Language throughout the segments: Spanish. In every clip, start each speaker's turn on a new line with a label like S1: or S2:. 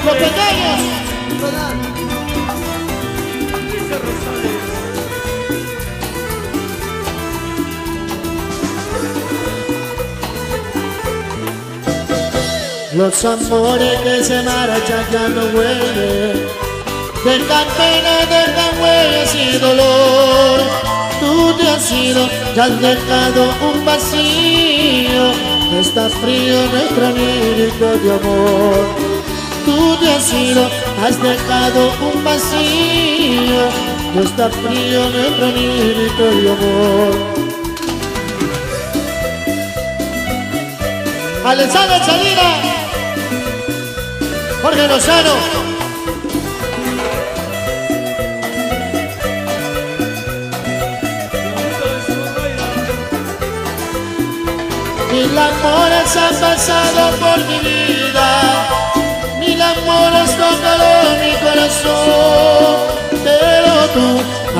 S1: Los pequeños. Los amores que se marchan ya no vuelven, dejan pena, dejan huellas y dolor. Tú te has ido, ya has dejado un vacío, está frío nuestro anillo de amor. Tú te has ido, has dejado un vacío, está frío nuestro anillo de amor. Alexander Salina, Jorge Lozano, mil amores han pasado por mi vida, mil amores tocaron mi corazón, pero tú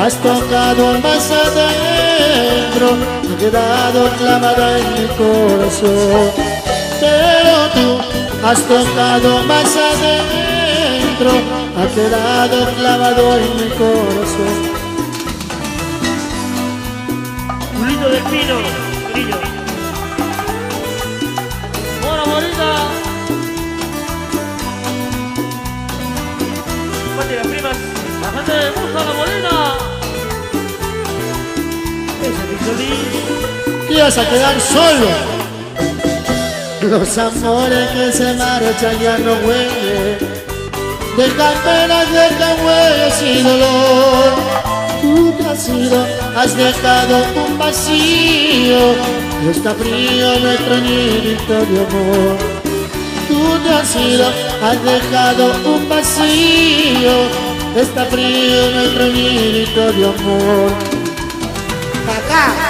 S1: has tocado más adentro, ha quedado clavada en mi corazón. Pero tú has tocado más adentro, ha quedado clavado en mi corazón.
S2: Julito del Pino, niño. Mora bonita. Parte de las primas, la gente de Musa, la Molina. Ese
S1: Y vas a quedar solo. Los amores que se marchan ya no vuelven, dejan penas, dejan huellas y dolor. Tú te has ido, has dejado un vacío, y está frío nuestro anillo de amor. Tú te has ido, has dejado un vacío, está frío nuestro anillo de amor. Acá.